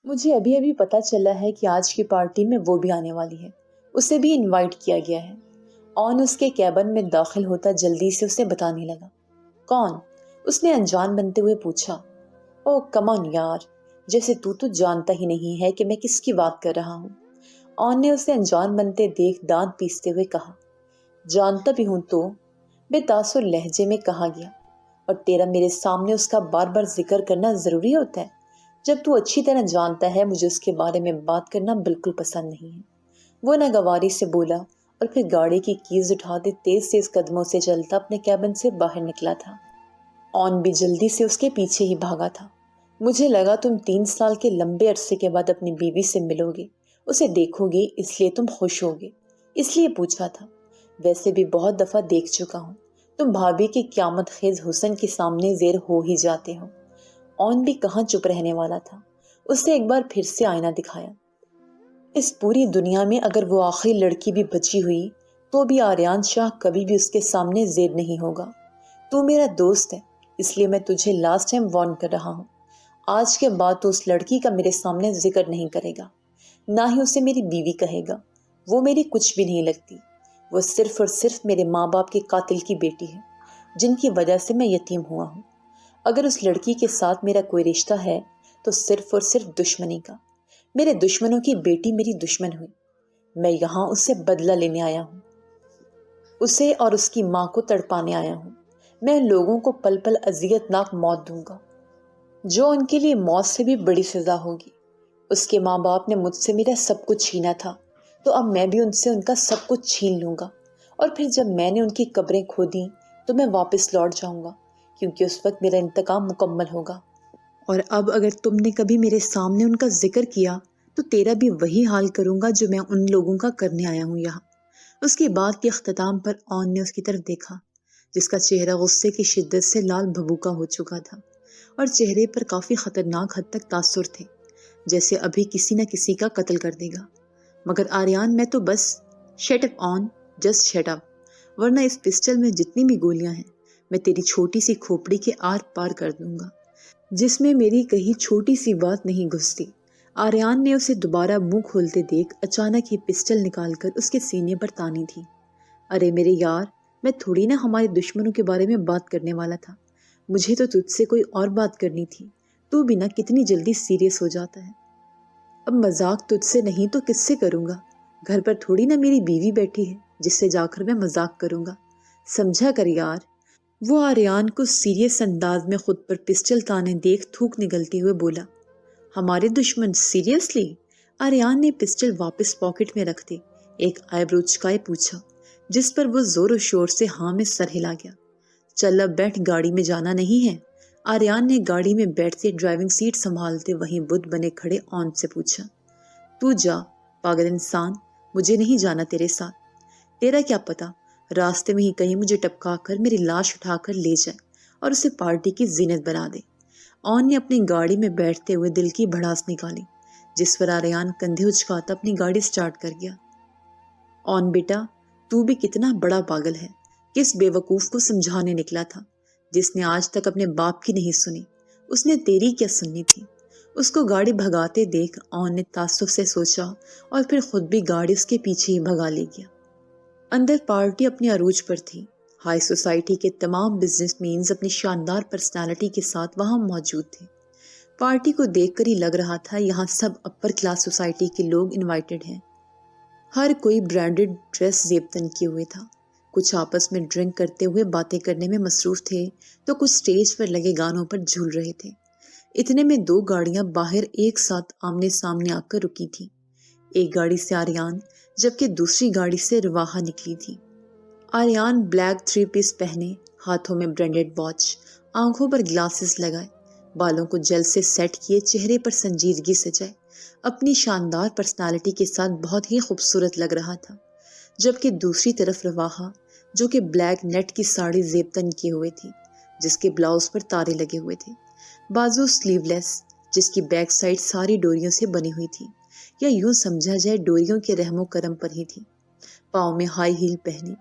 مجھے ابھی ابھی پتا چلا ہے کہ آج کی پارٹی میں وہ بھی آنے والی ہے۔ اسے بھی انوائٹ کیا گیا ہے۔ آن اس کے کیبن میں داخل ہوتا جلدی سے اسے بتانے لگا۔ کون؟ اس نے انجان بنتے ہوئے پوچھا۔ او کمان یار، جیسے تو جانتا ہی نہیں ہے کہ میں کس کی بات کر رہا ہوں۔ آن نے اسے انجان بنتے دیکھ دانت پیستے ہوئے کہا۔ جانتا بھی ہوں تو، بے تاثر لہجے میں کہا گیا۔ اور تیرا میرے سامنے اس کا بار بار ذکر کرنا ضروری ہوتا ہے؟ جب تو اچھی طرح جانتا ہے مجھے اس کے بارے میں بات کرنا بالکل پسند نہیں ہے۔ وہ ناگواری سے بولا اور پھر گاڑی کی کیز اٹھاتے تیز تیز قدموں سے چلتا اپنے کیبن سے باہر نکلا تھا۔ آن بھی جلدی سے اس کے پیچھے ہی بھاگا تھا۔ مجھے لگا تم 3 سال کے لمبے عرصے کے بعد اپنی بیوی سے ملو گے، اسے دیکھو گے، اس لیے تم خوش ہوگے، اس لیے پوچھا تھا۔ ویسے بھی بہت دفعہ دیکھ چکا ہوں، تم بھابھی کے قیامت خیز حسن کے سامنے زیر ہو ہی جاتے ہو۔ آن بھی کہاں چپ رہنے والا تھا۔ اس نے ایک بار پھر سے آئینہ دکھایا۔ اس پوری دنیا میں اگر وہ آخری لڑکی بھی بچی ہوئی تو بھی آریان شاہ کبھی بھی اس کے سامنے زیر نہیں ہوگا۔ تو میرا دوست ہے، اس لیے میں تجھے لاسٹ ٹائم وارن کر رہا ہوں۔ آج کے بعد تو اس لڑکی کا میرے سامنے ذکر نہیں کرے گا، نہ ہی اسے میری بیوی کہے گا۔ وہ میری کچھ بھی نہیں لگتی۔ وہ صرف اور صرف میرے ماں باپ کے قاتل کی بیٹی ہے، جن کی وجہ سے میں یتیم ہوا ہوں۔ اگر اس لڑکی کے ساتھ میرا کوئی رشتہ ہے تو صرف اور صرف دشمنی کا۔ میرے دشمنوں کی بیٹی میری دشمن ہوئی۔ میں یہاں اس سے بدلہ لینے آیا ہوں، اسے اور اس کی ماں کو تڑپانے آیا ہوں۔ میں ان لوگوں کو پل پل اذیت ناک موت دوں گا، جو ان کے لیے موت سے بھی بڑی سزا ہوگی۔ اس کے ماں باپ نے مجھ سے میرا سب کچھ چھینا تھا، تو اب میں بھی ان سے ان کا سب کچھ چھین لوں گا۔ اور پھر جب میں نے ان کی قبریں کھودی تو میں واپس لوٹ جاؤں گا، کیونکہ اس وقت میرا انتقام مکمل ہوگا۔ اور اب اگر تم نے کبھی میرے سامنے ان کا ذکر کیا تو تیرا بھی وہی حال کروں گا جو میں ان لوگوں کا کرنے آیا ہوں یہاں۔ اس کی بات کے اختتام پر آن نے اس کی طرف دیکھا، جس کا چہرہ غصے کی شدت سے لال بھبوکا ہو چکا تھا، اور چہرے پر کافی خطرناک حد تک تاثر تھے، جیسے ابھی کسی نہ کسی کا قتل کر دے گا۔ مگر آریان، میں تو بس شٹ اپ آن، جسٹ شٹ اپ، ورنہ اس پسٹل میں جتنی بھی گولیاں ہیں میں تیری چھوٹی سی کھوپڑی کے آر پار کر دوں گا، جس میں میری کہیں چھوٹی سی بات نہیں گھستی۔ آریان نے اسے دوبارہ منہ کھولتے دیکھ اچانک ہی پسٹل نکال کر اس کے سینے پر تانی تھی۔ ارے میرے یار، میں تھوڑی نہ ہمارے دشمنوں کے بارے میں بات کرنے والا تھا، مجھے تو تجھ سے کوئی اور بات کرنی تھی۔ تو بھی نہ کتنی جلدی سیریس ہو جاتا ہے۔ اب مذاق تجھ سے نہیں تو کس سے کروں گا؟ گھر پر تھوڑی نہ میری بیوی بیٹھی ہے جس سے جا کر میں مذاق کروں گا، سمجھا کر یار۔ وہ آریان کو سیریس انداز میں خود پر پسٹل تانے دیکھ تھوک نگلتے ہوئے بولا۔ ہمارے دشمن؟ سیریسلی؟ آریان نے پسٹل واپس پاکٹ میں رکھتے ایک آئیبرو چکائے پوچھا، جس پر وہ زور و شور سے ہاں میں سر ہلا گیا۔ چل اب بیٹھ، گاڑی میں جانا نہیں ہے؟ آریان نے گاڑی میں بیٹھتے ڈرائیونگ سیٹ سنبھالتے وہیں بت بنے کھڑے آن سے پوچھا۔ تو جا پاگل انسان، مجھے نہیں جانا تیرے ساتھ۔ تیرا کیا پتا، راستے میں ہی کہیں مجھے ٹپکا کر میری لاش اٹھا کر لے جائے اور اسے پارٹی کی زینت بنا دے۔ آن نے اپنی گاڑی میں بیٹھتے ہوئے دل کی بھڑاس نکالی، جس پر آریان کندھے اچکاتا اپنی گاڑی سٹارٹ کر گیا۔ آن بیٹا، تو بھی کتنا بڑا پاگل ہے، کس بے وقوف کو سمجھانے نکلا تھا، جس نے آج تک اپنے باپ کی نہیں سنی، اس نے تیری کیا سننی تھی؟ اس کو گاڑی بھگاتے دیکھ آن نے تعصب سے سوچا اور پھر خود بھی گاڑی اس کے پیچھے ہی بھگا لے گیا۔ اندر پارٹی اپنی عروج پر تھی۔ ہائی سوسائٹی کے تمام بزنس مینز اپنی شاندار پرسنالٹی کے ساتھ وہاں موجود تھے۔ پارٹی کو دیکھ کر ہی لگ رہا تھا یہاں سب اپر کلاس سوسائٹی کے لوگ انوائٹڈ ہیں۔ ہر کوئی برانڈڈ ڈریس زیب تن کیے ہوئے تھا، کچھ آپس میں ڈرنک کرتے ہوئے باتیں کرنے میں مصروف تھے تو کچھ سٹیج پر لگے گانوں پر جھول رہے تھے۔ اتنے میں 2 گاڑیاں باہر ایک ساتھ آمنے سامنے آ کر رکی تھی۔ ایک گاڑی سے آریان جبکہ دوسری گاڑی سے رواحہ نکلی تھی۔ آریان بلیک 3 پیس پہنے، ہاتھوں میں برانڈڈ واچ، آنکھوں پر گلاسز لگائے، بالوں کو جل سے سیٹ کیے، چہرے پر سنجیدگی سجائے، اپنی شاندار پرسنالٹی کے ساتھ بہت ہی خوبصورت لگ رہا تھا۔ جبکہ دوسری طرف رواحہ، جو کہ بلیک نیٹ کی ساڑی زیب تن کیے ہوئے تھی، جس کے بلاؤز پر تارے لگے ہوئے تھے، بازو سلیو لیس، جس کی بیک سائڈ ساری ڈوریوں سے بنی ہوئی تھی، یا یوں سمجھا جائے ڈوریوں کے رحم و کرم پر ہی تھی۔ پاؤں میں ہائی ہیل پہنے،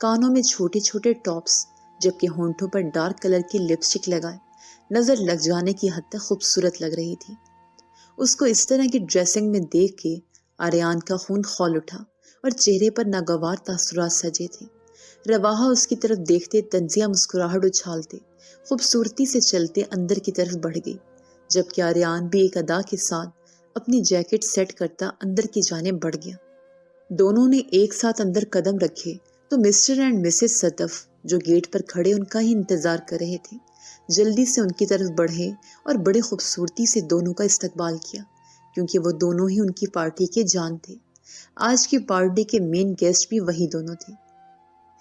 کانوں میں چھوٹے چھوٹے ٹاپس، جبکہ ہونٹوں پر ڈارک کلر کی لپسٹک لگائے، نظر لگ جانے کی حد تک خوبصورت لگ رہی تھی۔ اس کو اس طرح کی ڈریسنگ میں دیکھ کے آریان کا خون کھول اٹھا اور چہرے پر ناگوار تاثرات سجے تھے۔ رواحہ اس کی طرف دیکھتے طنزیہ مسکراہٹ اچھالتے خوبصورتی سے چلتے اندر کی طرف بڑھ گئی، جبکہ آریان بھی ایک ادا کے ساتھ اپنی جیکٹ سیٹ کرتا اندر کی جانب بڑھ گیا۔ دونوں نے ایک ساتھ اندر قدم رکھے تو مسٹر اینڈ مسز صدف جو گیٹ پر کھڑے ان کا ہی انتظار کر رہے تھے، جلدی سے ان کی طرف بڑھے اور بڑی خوبصورتی سے دونوں کا استقبال کیا، کیونکہ وہ دونوں ہی ان کی پارٹی کے جان تھے۔ آج کی پارٹی کے مین گیسٹ بھی وہی دونوں تھے۔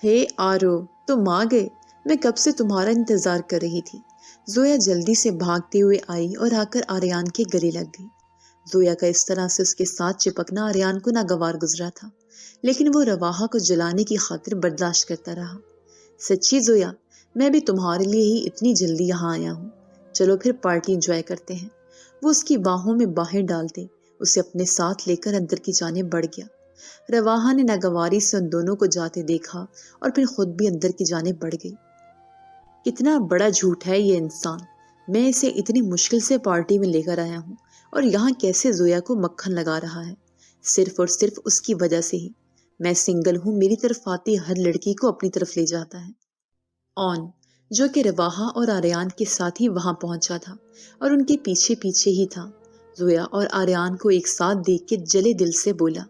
ہے آرو، تم آ گئے، میں کب سے تمہارا انتظار کر رہی تھی۔ زویا جلدی سے بھاگتے ہوئے آئی اور آ کر آریان کے گلے لگ گئی۔ زویا کا اس طرح سے اس کے ساتھ چپکنا آریان کو ناگوار گزرا تھا، لیکن وہ رواحہ کو جلانے کی خاطر برداشت کرتا رہا۔ سچی زویا، میں بھی تمہارے لیے ہی اتنی جلدی یہاں آیا ہوں، چلو پھر پارٹی انجوائے کرتے ہیں۔ وہ اس کی باہوں میں باہیں ڈالتے اسے اپنے ساتھ لے کر اندر کی جانب بڑھ گیا۔ رواحہ نے ناگواری سے ان دونوں کو جاتے دیکھا اور پھر خود بھی اندر کی جانب بڑھ گئی۔ کتنا بڑا جھوٹ ہے یہ انسان، میں اسے اتنی مشکل سے پارٹی میں لے کر آیا ہوں اور یہاں کیسے زویا کو مکھن لگا رہا ہے، صرف اور صرف اس کی وجہ سے ہی۔ میں سنگل ہوں، میری طرف آتی ہر لڑکی کو اپنی طرف لے جاتا ہے۔ آن، جو کہ رواحہ اور آریان کے ساتھ ہی وہاں پہنچا تھا اور ان کے پیچھے پیچھے ہی تھا، زویا اور آریان کو ایک ساتھ دیکھ کے جلے دل سے بولا،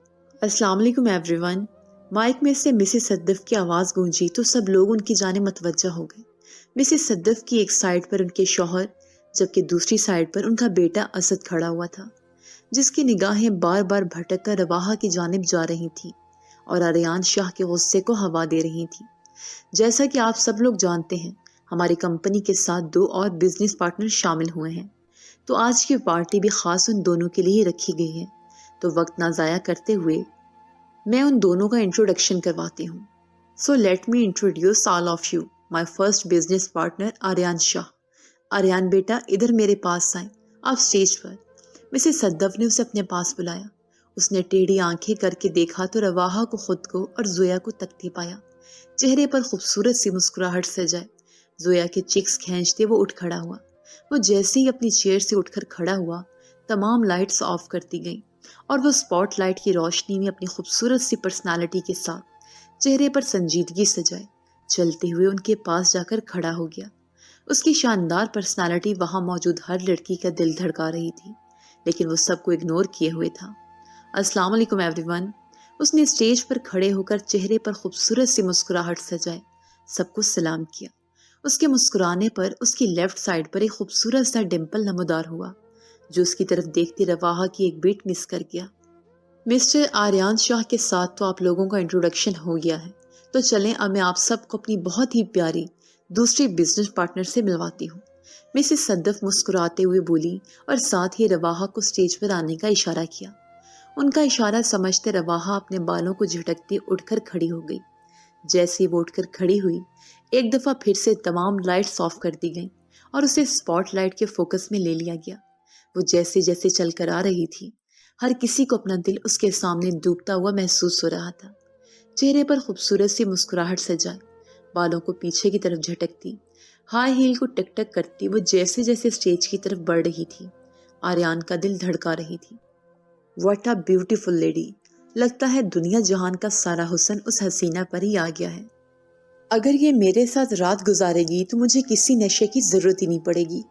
السلام علیکم ایوری ون۔ مائک میں سے مسز صدف کی آواز گونجی تو سب لوگ ان کی جانب متوجہ ہو گئے۔ مسز صدف کی ایک سائیڈ پر ان کے شوہر، جبکہ دوسری سائیڈ پر ان کا بیٹا اسد کھڑا ہوا تھا، جس کی نگاہیں بار بار بھٹک کر رواحہ کی جانب جا رہی تھی اور آریان شاہ کے غصے کو ہوا دے رہی تھی۔ جیسا کہ آپ سب لوگ جانتے ہیں، ہماری کمپنی کے ساتھ 2 اور بزنس پارٹنر شامل ہوئے ہیں، تو آج کی پارٹی بھی خاص ان دونوں کے لیے رکھی گئی ہے۔ تو وقت نہ ضائع کرتے ہوئے میں ان دونوں کا انٹروڈکشن کرواتی ہوں۔ So let me introduce all of you my first business partner Aryan Shah. Aryan بیٹا، ادھر میرے پاس آئیں، آپ سٹیج پر۔ مسز صدف نے اسے اپنے پاس بلایا۔ اس نے ٹیڑھی آنکھیں کر کے دیکھا تو رواحہ کو، خود کو اور زویا کو تکتے پایا۔ چہرے پر خوبصورت سی مسکراہٹ سجائے زویا کے چیکس کھینچتے وہ اٹھ کھڑا ہوا۔ وہ جیسے ہی اپنی چیئر سے اٹھ کر کھڑا ہوا، تمام لائٹس آف کرتی گئیں اور وہ سپاٹ لائٹ کی روشنی میں اپنی خوبصورت سی پرسنالٹی کے ساتھ چہرے پر سنجیدگی سجائے چلتے ہوئے ان کے پاس جا کر کھڑا ہو گیا۔ اس کی شاندار پرسنالٹی وہاں موجود ہر لڑکی کا دل دھڑکا رہی تھی، لیکن وہ سب کو اگنور کیے ہوئے تھا۔ السلام علیکم ایوری ون۔ اس نے اسٹیج پر کھڑے ہو کر چہرے پر خوبصورت سی مسکراہٹ سجائے سب کو سلام کیا۔ اس کے مسکرانے پر اس کی لیفٹ سائڈ پر ایک خوبصورت سا ڈمپل نمودار ہوا، جو اس کی طرف دیکھتے رواحہ کی ایک بیٹ مس کر گیا۔ مسٹر آریان شاہ کے ساتھ تو آپ لوگوں کا انٹروڈکشن ہو گیا ہے، تو چلیں اب میں آپ سب کو اپنی بہت ہی پیاری دوسری بزنس پارٹنر سے ملواتی ہوں۔ مسز صدف مسکراتے ہوئے بولی اور ساتھ ہی رواحہ کو اسٹیج پر آنے کا اشارہ کیا۔ ان کا اشارہ سمجھتے رواحہ اپنے بالوں کو جھٹکتے اٹھ کر کھڑی ہو گئی۔ جیسے وہ اٹھ کر کھڑی ہوئی، ایک دفعہ پھر سے تمام لائٹس آف کر دی گئیں اور اسے سپاٹ لائٹ کے فوکس میں لے لیا گیا۔ وہ جیسے جیسے چل کر آ رہی تھی، ہر کسی کو اپنا دل اس کے سامنے ڈوبتا ہوا محسوس ہو رہا تھا۔ چہرے پر خوبصورت سی مسکراہٹ سجائے، بالوں کو پیچھے کی طرف جھٹکتی، ہائی ہیل کو ٹک ٹک کرتی وہ جیسے جیسے اسٹیج کی طرف بڑھ رہی تھی، آریان کا دل دھڑکا رہی تھی۔ واٹ اے بیوٹیفل لیڈی، لگتا ہے دنیا جہان کا سارا حسن اس حسینہ پر ہی آ گیا ہے۔ اگر یہ میرے ساتھ رات گزارے گی تو مجھے کسی نشے کی ضرورت ہی نہیں پڑے گی۔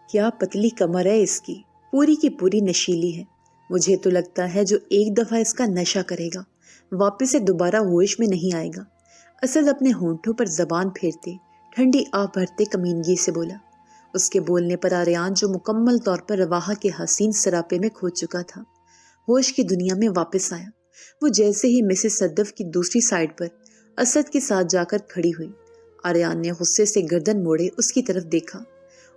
کیا پتلی کمر ہے اس کی پوری نشیلی ہے۔ مجھے تو لگتا ہے جو ایک دفعہ اس کا نشہ کرے گا واپس سے دوبارہ ہوش میں نہیں آئے گا۔ اسد اپنے ہونٹوں پر زبان پھیرتے ٹھنڈی آہ بھرتے کمینگی سے بولا۔ اس کے بولنے پر آریان جو مکمل طور پر رواحہ کے حسین سراپے میں کھو چکا تھا، ہوش کی دنیا میں واپس آیا۔ وہ جیسے ہی مسز صدف کی دوسری سائڈ پر اسد کے ساتھ جا کر کھڑی ہوئی، آریان نے غصے سے گردن موڑے اس کی طرف دیکھا۔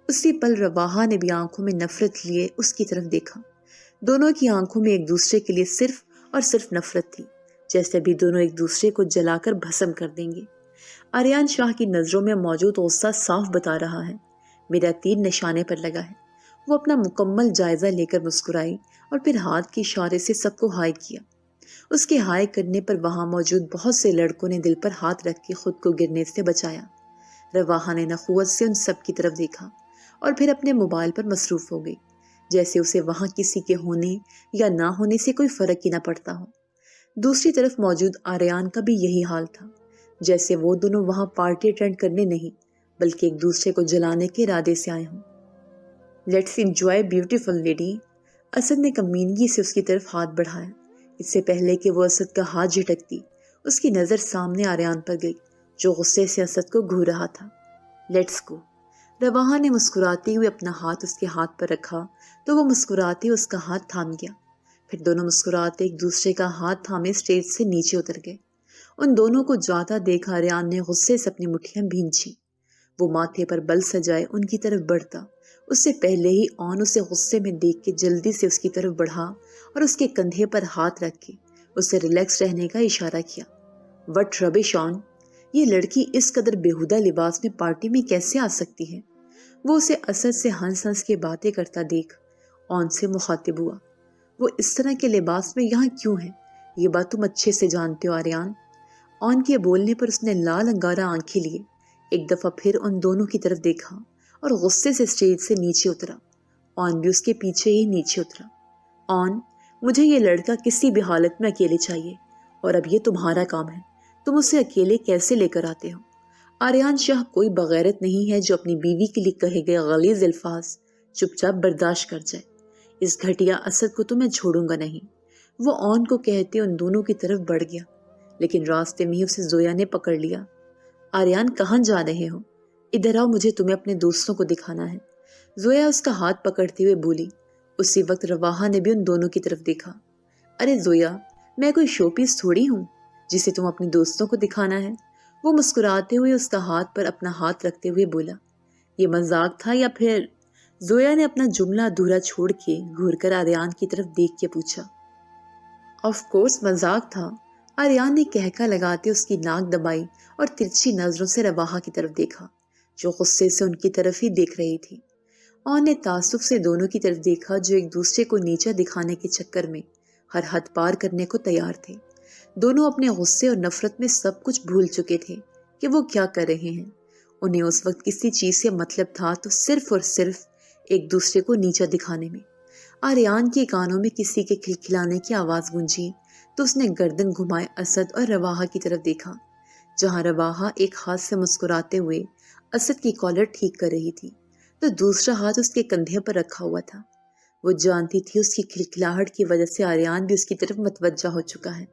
اسی پل رواحہ نے بھی آنکھوں میں نفرت لیے اس کی طرف دیکھا۔ دونوں کی آنکھوں میں ایک دوسرے کے لیے صرف اور صرف نفرت تھی، جیسے بھی دونوں ایک دوسرے کو جلا کر بھسم کر دیں گے۔ آریان شاہ کی نظروں میں موجود غصہ صاف بتا رہا ہے، میرا تیر نشانے پر لگا ہے۔ وہ اپنا مکمل جائزہ لے کر مسکرائی اور پھر ہاتھ کے اشارے سے سب کو ہائے کیا۔ اس کے ہائے کرنے پر وہاں موجود بہت سے لڑکوں نے دل پر ہاتھ رکھ کے خود کو گرنے سے بچایا۔ رواحہ نے نخوت سے ان سب کی طرف دیکھا اور پھر اپنے موبائل پر مصروف ہو گئی، جیسے اسے وہاں کسی کے ہونے یا نہ ہونے سے کوئی فرق ہی نہ پڑتا ہو۔ دوسری طرف موجود آریان کا بھی یہی حال تھا، جیسے وہ دونوں وہاں پارٹی اٹینڈ کرنے نہیں بلکہ ایک دوسرے کو جلانے کے ارادے سے آئے ہوں۔ Let's enjoy beautiful lady. Asad نے کمینگی سے اس کی طرف ہاتھ بڑھایا۔ اس سے پہلے کہ وہ اسد کا ہاتھ جھٹکتی، اس کی نظر سامنے آریان پر گئی جو غصے سے اسد کو گھور رہا تھا۔ Let's go. رواحہ نے مسکراتے ہوئے اپنا ہاتھ اس کے ہاتھ پر رکھا تو وہ مسکراتے اس کا ہاتھ تھام گیا۔ پھر دونوں مسکراتے ایک دوسرے کا ہاتھ تھامے اسٹیج سے نیچے اتر گئے۔ ان دونوں کو جاتا دیکھ آریان نے غصے سے اپنی مٹھیاں بھینچی۔ وہ ماتھے پر بل سجائے ان کی طرف بڑھتا، اس سے پہلے ہی آن اسے غصے میں دیکھ کے جلدی سے اس کی طرف بڑھا اور اس کے کندھے پر ہاتھ رکھ کے اسے ریلیکس رہنے کا اشارہ کیا۔ وٹ ربش آن، یہ لڑکی اس قدر بیہودہ لباس میں پارٹی میں کیسے آ سکتی ہے؟ وہ اسے اسد سے ہنس ہنس کے باتیں کرتا دیکھ آن سے مخاطب ہوا۔ وہ اس طرح کے لباس میں یہاں کیوں ہے؟ یہ بات تم اچھے سے جانتے ہو آریان۔ آن کے بولنے پر اس نے لال انگارہ آنکھیں لیے، ایک دفعہ پھر ان دونوں کی طرف دیکھا اور غصے سے اسٹیج سے نیچے اترا۔ آن بھی اس کے پیچھے ہی نیچے اترا۔ آن، مجھے یہ لڑکا کسی بھی حالت میں اکیلے چاہیے، اور اب یہ تمہارا کام ہے، تم اسے اکیلے کیسے لے کر آتے ہو؟ آریان شاہ کوئی بغیرت نہیں ہے جو اپنی بیوی کے لیے کہے گئے غلیظ الفاظ چپ چاپ برداشت کر جائے۔ اس گھٹیا اسد کو تو میں چھوڑوں گا نہیں۔ وہ آن کو کہتے ان دونوں کی طرف بڑھ گیا، لیکن راستے میں ہی اسے زویا نے پکڑ لیا۔ آریان، کہاں جا رہے ہو؟ ادھر آؤ، مجھے تمہیں اپنے دوستوں کو دکھانا ہے۔ زویا اس کا ہاتھ پکڑتے ہوئے بولی۔ اسی وقت رواحہ نے بھی ان دونوں کی طرف دیکھا۔ ارے زویا، میں کوئی شو پیس تھوڑی ہوں جسے تم اپنے دوستوں کو دکھانا ہے۔ وہ مسکراتے ہوئے اس کا ہاتھ پر اپنا ہاتھ رکھتے ہوئے بولا۔ یہ مذاق تھا یا پھر؟ زویا نے اپنا جملہ ادھورا چھوڑ کے گھور کر آریان کی طرف دیکھ کے پوچھا۔ آف کورس مذاق تھا، آریان نے کہکا لگاتے اس کی ناک دبائی اور ترچھی نظروں سے رواحہ کی طرف دیکھا جو غصے سے ان کی طرف ہی دیکھ رہی تھی۔ آن نے تعصب سے دونوں کی طرف دیکھا جو ایک دوسرے کو نیچا دکھانے کے چکر میں ہر حد پار کرنے کو تیار تھے۔ دونوں اپنے غصے اور نفرت میں سب کچھ بھول چکے تھے کہ وہ کیا کر رہے ہیں۔ انہیں اس وقت کسی چیز سے مطلب تھا تو صرف اور صرف ایک دوسرے کو نیچا دکھانے میں۔ آریان کے کانوں میں کسی کے کھلکھلانے کی آواز گونجی تو اس نے گردن گھمائے اسد اور رواحہ کی طرف دیکھا، جہاں رواحہ ایک ہاتھ سے مسکراتے ہوئے اسد کی کالر ٹھیک کر رہی تھی تو دوسرا ہاتھ اس کے کندھے پر رکھا ہوا تھا۔ وہ جانتی تھی اس کی کھلکھلاہٹ کی وجہ سے آریان بھی اس کی طرف متوجہ ہو چکا ہے۔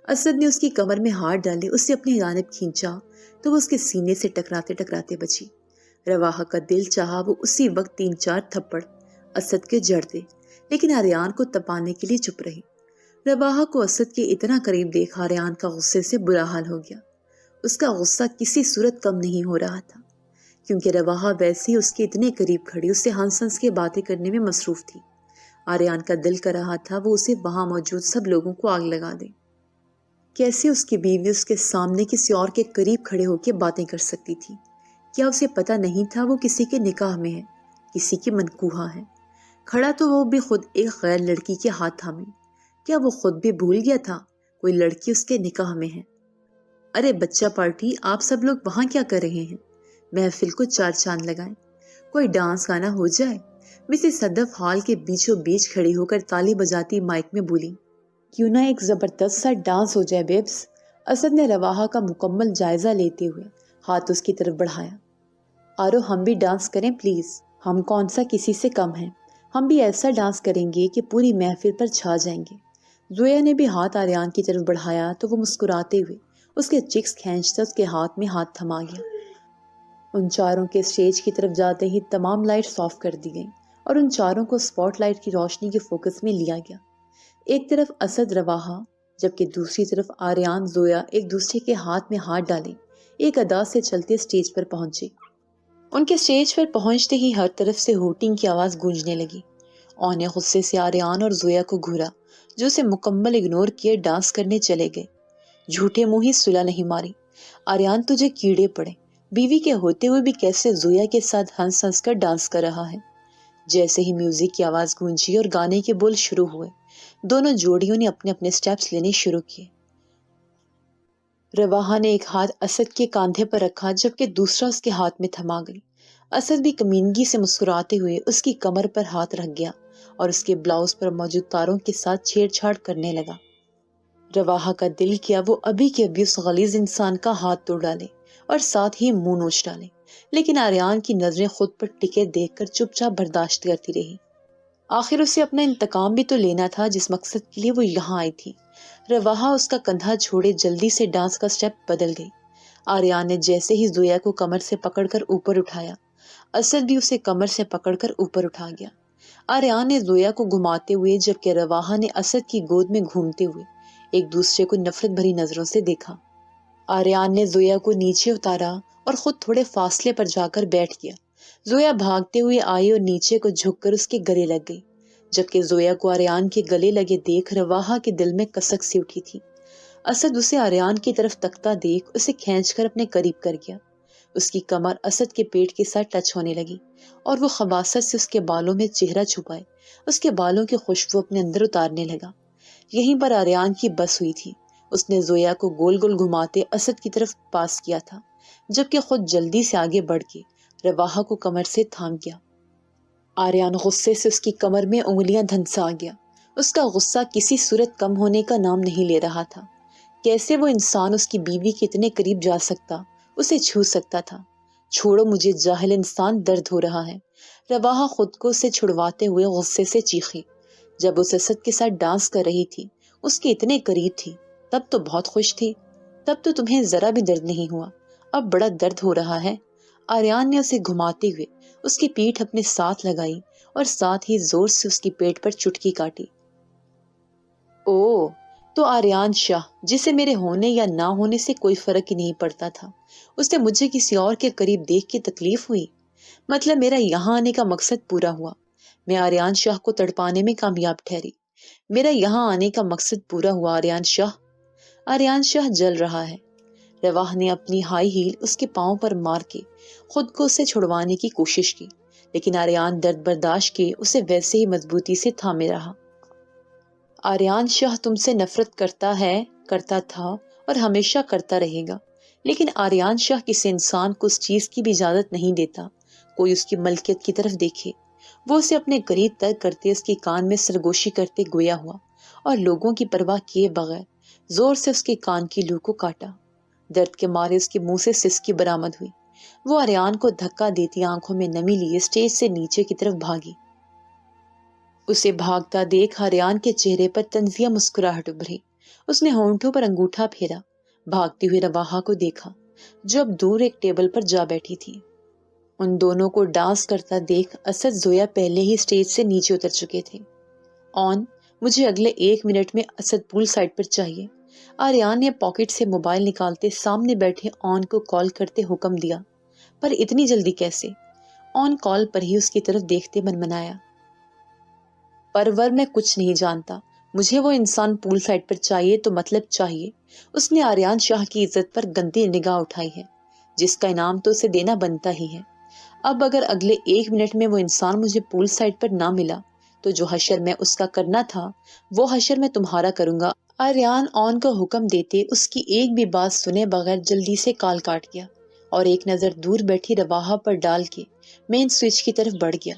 اسد نے اس کی کمر میں ہاتھ ڈالے اسے اپنی جانب کھینچا تو وہ اس کے سینے سے ٹکراتے ٹکراتے بچی۔ رواحہ کا دل چاہا وہ اسی وقت 3-4 تھپڑ اسد کے جڑ دے، لیکن آریان کو تپانے کے لیے چپ رہی۔ رواحہ کو اسد کے اتنا قریب دیکھ آریان کا غصے سے برا حال ہو گیا۔ اس کا غصہ کسی صورت کم نہیں ہو رہا تھا، کیونکہ رواحہ ویسے ہی اس کے اتنے قریب کھڑی اس سے ہنس ہنس کے باتیں کرنے میں مصروف تھی۔ آریان کا دل کر رہا تھا وہ اسے وہاں موجود سب لوگوں کو آگ لگا دے۔ کیسے اس کی بیوی اس کے سامنے کسی اور کے قریب کھڑے ہو کے باتیں کر سکتی تھی؟ کیا اسے پتہ نہیں تھا وہ کسی کے نکاح میں ہے، کسی کی منکوحہ ہے؟ کھڑا تو وہ بھی خود ایک غیر لڑکی کے ہاتھ تھامے۔ کیا وہ خود بھی بھول گیا تھا کوئی لڑکی اس کے نکاح میں ہے؟ ارے بچہ پارٹی، آپ سب لوگ وہاں کیا کر رہے ہیں؟ محفل کو 4 چاند لگائیں، کوئی ڈانس گانا ہو جائے۔ مسز صدف ہال کے بیچوں بیچ کھڑی ہو کر تالی بجاتی مائک میں بولی۔ کیوں نہ ایک زبردست سا ڈانس ہو جائے بیبس؟ اسد نے رواحہ کا مکمل جائزہ لیتے ہوئے ہاتھ اس کی طرف بڑھایا۔ آرو، ہم بھی ڈانس کریں پلیز، ہم کون سا کسی سے کم ہیں، ہم بھی ایسا ڈانس کریں گے کہ پوری محفل پر چھا جائیں گے۔ زویا نے بھی ہاتھ آریان کی طرف بڑھایا تو وہ مسکراتے ہوئے اس کے چکس کھینچتا اس کے ہاتھ میں ہاتھ تھما گیا۔ ان چاروں کے اسٹیج کی طرف جاتے ہی تمام لائٹس آف کر دی گئیں اور ان چاروں کو اسپاٹ لائٹ کی روشنی کے فوکس میں لیا گیا۔ ایک طرف اسد رواحہ جبکہ دوسری طرف آریان زویا ایک دوسرے کے ہاتھ میں ہاتھ ڈالے ایک ادا سے چلتے اسٹیج پر پہنچے۔ ان کے اسٹیج پر پہنچتے ہی ہر طرف سے ہوٹنگ کی آواز گونجنے لگی۔ آن نے غصے سے آریان اور زویا کو گھورا جو اسے مکمل اگنور کیے ڈانس کرنے چلے گئے۔ جھوٹے منہ ہی صلح نہیں ماری، آریان تجھے کیڑے پڑے، بیوی کے ہوتے ہوئے بھی کیسے زویا کے ساتھ ہنس ہنس کر ڈانس کر رہا ہے۔ جیسے ہی میوزک کی آواز گونجی اور گانے کے بول شروع ہوئے، دونوں جوڑیوں نے اپنے اپنے سٹیپس لینے شروع کیے۔ رواحہ نے ایک ہاتھ اسد کے کاندھے پر رکھا جبکہ دوسرا اس کے ہاتھ میں تھما گئی۔ اسد بھی کمینگی سے مسکراتے ہوئے اس کی کمر پر ہاتھ رکھ گیا اور اس کے بلاؤز پر موجود تاروں کے ساتھ چھیڑ چھاڑ کرنے لگا۔ رواحہ کا دل کیا وہ ابھی کے ابھی اس غلیظ انسان کا ہاتھ توڑ ڈالے اور ساتھ ہی منہ نوچ ڈالے، لیکن آریان کی نظریں خود پر ٹکے دیکھ کر چپ چاپ برداشت کرتی رہی۔ آخر اسے اپنا انتقام بھی تو لینا تھا جس مقصد کے لیے وہ یہاں آئی تھی۔ رواحہ اس کا کندھا چھوڑے جلدی سے ڈانس کا سٹیپ بدل گئی۔ آریان نے جیسے ہی زویا کو کمر سے پکڑ کر اوپر اٹھایا، اسد بھی اسے کمر سے پکڑ کر اوپر اٹھا گیا۔ آریان نے زویا کو گھماتے ہوئے جبکہ رواحہ نے اسد کی گود میں گھومتے ہوئے ایک دوسرے کو نفرت بھری نظروں سے دیکھا۔ آریان نے زویا کو نیچے اتارا اور خود تھوڑے فاصلے پر جا کر بیٹھ گیا۔ زویا بھاگتے ہوئے آئی اور نیچے کو جھک کر اس کے گلے لگ گئی، جبکہ زویا کو آریان کے گلے لگے دیکھ رواحہ کے دل میں کسک سی اٹھی تھی۔ اسد اسے آریان کی طرف تکتا دیکھ اسے کھینچ کر اپنے قریب کر گیا۔ اس کی کمر اسد کے پیٹ کے ساتھ ٹچ ہونے لگی اور وہ خباثت سے اس کے بالوں میں چہرہ چھپائے اس کے بالوں کی خوشبو اپنے اندر اتارنے لگا۔ یہیں پر آریان کی بس ہوئی تھی۔ اس نے زویا کو گول گول گھماتے اسد کی طرف پاس کیا تھا، جبکہ خود جلدی سے آگے بڑھ کے رواحہ کو کمر سے تھام گیا۔ آریان غصے سے اس کی کمر میں انگلیاں دھنسا گیا۔ اس کا غصہ کسی صورت کم ہونے کا نام نہیں لے رہا تھا۔ کیسے وہ انسان اس کی بیوی کے اتنے قریب جا سکتا، اسے چھو سکتا تھا؟ چھوڑو مجھے جاہل انسان، درد ہو رہا ہے۔ رواحہ خود کو اسے چھڑواتے ہوئے غصے سے چیخی۔ جب اس اسد کے ساتھ ڈانس کر رہی تھی، اس کے اتنے قریب تھی، تب تو بہت خوش تھی، تب تو تمہیں ذرا بھی درد نہیں ہوا، اب بڑا درد ہو رہا ہے۔ آریان نے اسے گھماتے ہوئے اس کی پیٹھ اپنے ساتھ لگائی اور ساتھ ہی زور سے اس کی پیٹ پر چٹکی کاٹی۔ او تو آریان شاہ، جسے میرے ہونے یا نہ ہونے سے کوئی فرق ہی نہیں پڑتا تھا، اسے مجھے کسی اور کے قریب دیکھ کے تکلیف ہوئی؟ مطلب میرا یہاں آنے کا مقصد پورا ہوا، میں آریان شاہ کو تڑپانے میں کامیاب ٹھہری، میرا یہاں آنے کا مقصد پورا ہوا آریان شاہ۔ آریان شاہ جل رہا ہے۔ رواح نے اپنی ہائی ہیل اس کے پاؤں پر مار کے خود کو اسے چھڑوانے کی کوشش کی، لیکن آریان درد برداشت کے اسے ویسے ہی مضبوطی سے تھامے رہا۔ آریان شاہ تم سے نفرت کرتا ہے، کرتا تھا اور ہمیشہ کرتا رہے گا، لیکن آریان شاہ کسی انسان کو اس چیز کی بھی اجازت نہیں دیتا کوئی اس کی ملکیت کی طرف دیکھے۔ وہ اسے اپنے قریب تر کرتے اس کے کان میں سرگوشی کرتے گویا ہوا اور لوگوں کی پرواہ کیے بغیر زور سے اس کے کان کی لو کو کاٹا۔ درد کے مارے اس کے منہ سے سسکی برآمد ہوئی۔ وہ آریان کو دھکا دیتی آنکھوں میں نمی لیے اسٹیج سے نیچے کی طرف بھاگی۔ اسے بھاگتا دیکھ آریان کے چہرے پر طنزیہ مسکراہٹ ابھری۔ اس نے ہونٹوں پر انگوٹھا پھیرا، بھاگتی ہوئی رواحہ کو دیکھا جو اب دور ایک ٹیبل پر جا بیٹھی تھی۔ ان دونوں کو ڈانس کرتا دیکھ اسد زویا پہلے ہی اسٹیج سے نیچے اتر چکے تھے۔ مجھے اگلے 1 منٹ میں اسد پول سائڈ پر چاہیے۔ آریان نے پاکٹ سے موبائل نکالتے سامنے بیٹھے آن کو کال کرتے حکم دیا، پر اتنی جلدی کیسے؟ آن کال پر ہی اس کی طرف دیکھتے منمنایا، پرور میں کچھ نہیں جانتا، مجھے وہ انسان پول سائڈ پر چاہیے تو مطلب چاہیے۔ اس نے آریان شاہ کی عزت پر گندی نگاہ اٹھائی ہے، جس کا انعام تو اسے دینا بنتا ہی ہے۔ اب اگر اگلے 1 منٹ میں وہ انسان مجھے پول سائڈ پر نہ ملا تو جو حشر میں اس کا کرنا تھا وہ حشر میں تمہارا کروں گا۔ آریان آن کو حکم دیتے اس کی ایک بھی بات سنے بغیر جلدی سے کال کاٹ گیا اور ایک نظر دور بیٹھی رواحہ پر ڈال کے مین سوئچ کی طرف بڑھ گیا۔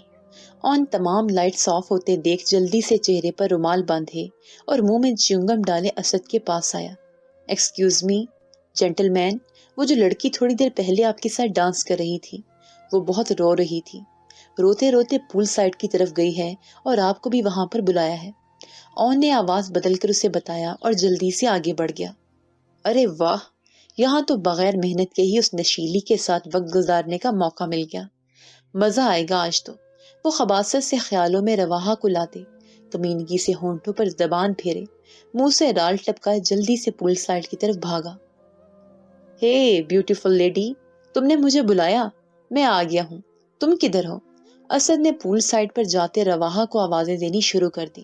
آن تمام لائٹس آف ہوتے دیکھ جلدی سے چہرے پر رومال باندھے اور منہ میں چیونگم ڈالے اسد کے پاس آیا۔ ایکسکیوز می جینٹل مین، وہ جو لڑکی تھوڑی دیر پہلے آپ کے ساتھ ڈانس کر رہی تھی وہ بہت رو رہی تھی، روتے روتے پول سائڈ کی طرف گئی ہے اور آپ کو بھی وہاں پر بلایا ہے۔ آن نے آواز بدل کر اسے بتایا اور جلدی سے آگے بڑھ گیا۔ ارے واہ، یہاں تو بغیر محنت کے ہی اس نشیلی کے ساتھ وقت گزارنے کا موقع مل گیا، مزہ آئے گا آج تو۔ وہ خباثت سے خیالوں میں رواحہ کو لاتے کمینگی سے ہونٹوں پر زبان پھیرے منہ سے رال ٹپکائے جلدی سے پول سائڈ کی طرف بھاگا۔ ہے بیوٹیفل لیڈی، تم نے مجھے بلایا، میں آ گیا ہوں، تم کدھر ہو؟ اسد نے پول سائڈ پر جاتے رواحہ کو آوازیں دینی شروع کر دی۔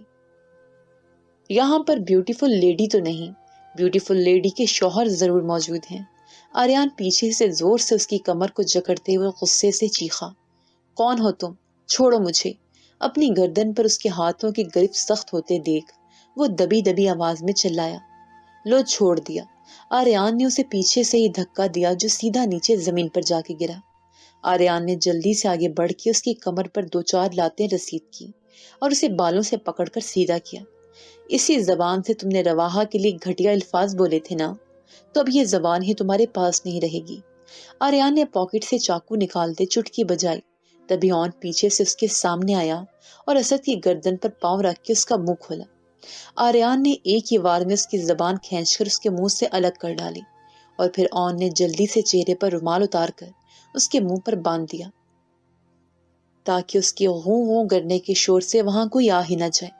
یہاں پر بیوٹیفل لیڈی تو نہیں، بیوٹیفل لیڈی کے شوہر ضرور موجود ہیں۔ آریان پیچھے سے زور سے اس کی کمر کو جکڑتے ہوئے غصے سے چیخا، کون ہو تم؟ چھوڑو مجھے۔ اپنی گردن پر اس کے ہاتھوں کی گرفت سخت ہوتے دیکھ وہ دبی دبی آواز میں چلایا، لو چھوڑ دیا۔ آریان نے اسے پیچھے سے ہی دھکا دیا جو سیدھا نیچے زمین پر جا کے گرا۔ آریان نے جلدی سے آگے بڑھ کے اس کی کمر پر 2-4 لاتیں رسید کی اور اسے بالوں سے پکڑ کر سیدھا کیا۔ اسی زبان سے تم نے رواحہ کے لیے گھٹیا الفاظ بولے تھے نا، تو اب یہ زبان ہی تمہارے پاس نہیں رہے گی۔ آریان نے پاکٹ سے چاقو نکالتے چٹکی بجائی، تبھی اون پیچھے سے اس کے سامنے آیا اور اسد کی گردن پر پاؤں رکھ کے اس کا منہ کھولا۔ آریان نے ایک ہی وار میں اس کی زبان کھینچ کر اس کے منہ سے الگ کر ڈالی، اور پھر اون نے جلدی سے چہرے پر رومال اتار کر اس کے منہ پر باندھ دیا تاکہ اس کے غوں غوں کرنے کے شور سے وہاں کوئی آ ہی نہ جائے۔